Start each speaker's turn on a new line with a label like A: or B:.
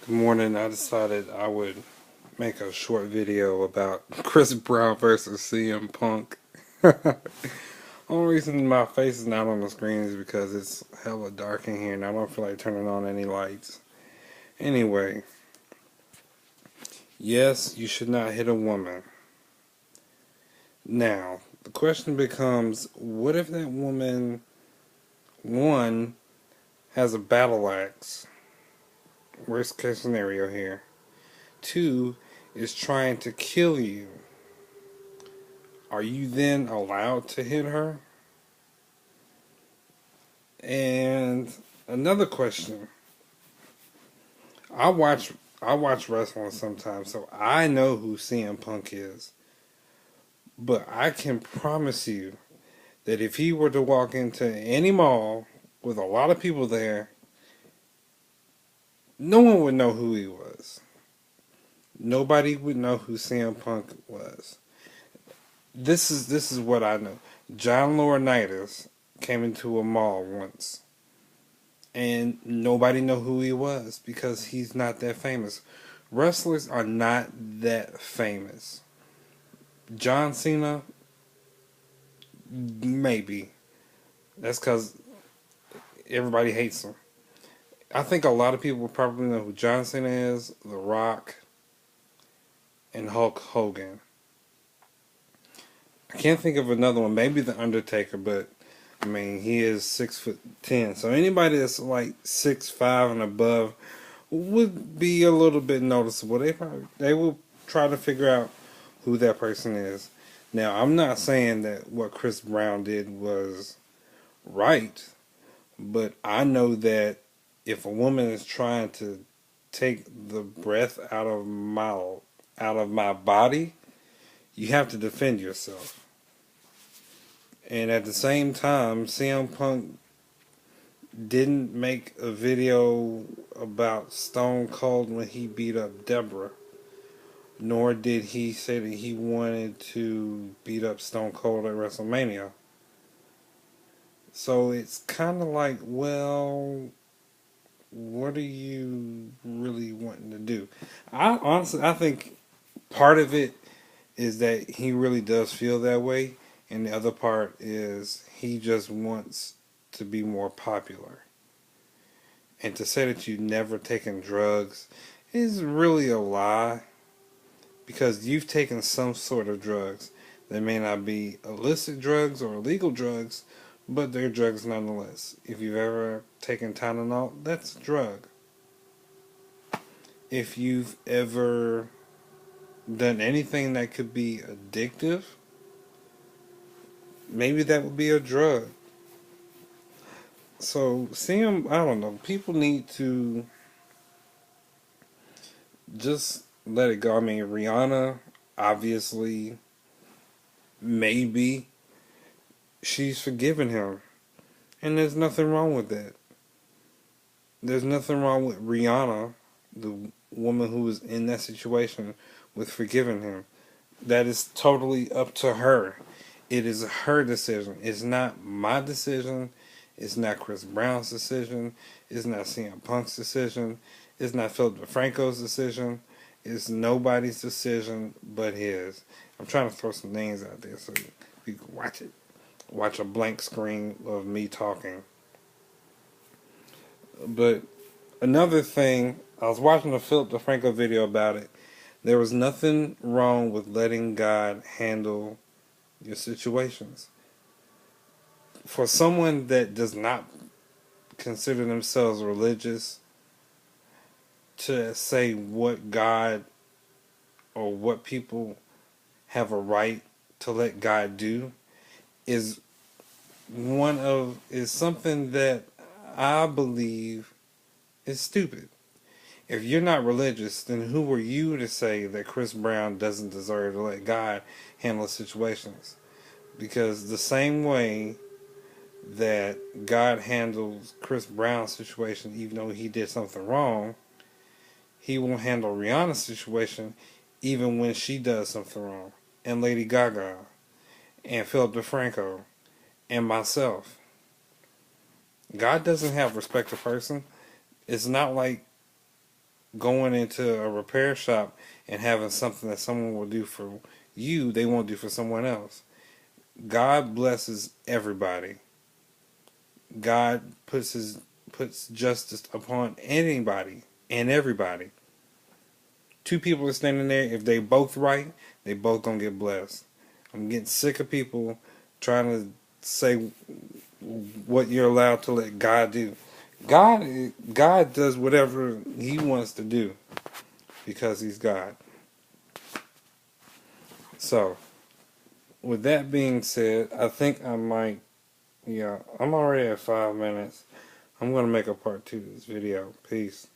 A: Good morning. I decided I would make a short video about Chris Brown versus CM Punk. Only reason my face is not on the screen is because it's hella dark in here and I don't feel like turning on any lights. Anyway, yes, you should not hit a woman. Now, the question becomes, what if that woman, one, has a battle axe? Worst case scenario here. Two, is trying to kill you. Are you then allowed to hit her? And another question. I watch I watch wrestling sometimes, so I know who CM Punk is. But I can promise you that if he were to walk into any mall with a lot of people there, no one would know who he was. Nobody would know who CM Punk was. This is what I know. John Laurinaitis came into a mall once and nobody know who he was because he's not that famous. Wrestlers are not that famous. John Cena, maybe. That's because everybody hates him. I think a lot of people probably know who John Cena is, The Rock, and Hulk Hogan. I can't think of another one. Maybe The Undertaker, but I mean he is 6'10", so anybody that's like 6'5" and above would be a little bit noticeable. They will try to figure out who that person is. Now, I'm not saying that what Chris Brown did was right, but I know that if a woman is trying to take the breath out of my body, you have to defend yourself. And at the same time, CM Punk didn't make a video about Stone Cold when he beat up Deborah, nor did he say that he wanted to beat up Stone Cold at WrestleMania. So it's kind of like, well, what are you really wanting to do? I think part of it is that he really does feel that way, and the other part is he just wants to be more popular. And to say that you've never taken drugs is really a lie, because you've taken some sort of drugs. They may not be illicit drugs or illegal drugs, but they're drugs nonetheless. If you've ever taken Tylenol, that's a drug. If you've ever done anything that could be addictive, maybe that would be a drug. So, I don't know, people need to just let it go. I mean, Rihanna, obviously, maybe she's forgiven him. And there's nothing wrong with that. There's nothing wrong with Rihanna, the woman who was in that situation, with forgiving him. That is totally up to her. It is her decision. It's not my decision. It's not Chris Brown's decision. It's not CM Punk's decision. It's not Philip DeFranco's decision. It's nobody's decision but his. I'm trying to throw some names out there so you can watch it. Watch a blank screen of me talking. But another thing, I was watching a Philip DeFranco video about it. There was nothing wrong with letting God handle your situations. For someone that does not consider themselves religious, to say what God or what people have a right to let God do is something that I believe is stupid. If you're not religious, then who are you to say that Chris Brown doesn't deserve to let God handle situations? Because the same way that God handles Chris Brown's situation, even though he did something wrong, he will handle Rihanna's situation even when she does something wrong. And Lady Gaga, and Philip DeFranco, and myself. God doesn't have respect to person. It's not like going into a repair shop and having something that someone will do for you, they won't do for someone else. God blesses everybody. God puts justice upon anybody and everybody. Two people are standing there. If they both right, they both gonna get blessed. I'm getting sick of people trying to say what you're allowed to let God do. God does whatever He wants to do because He's God. So, with that being said, I think I might. Yeah, I'm already at 5 minutes. I'm gonna make a part 2 of this video. Peace.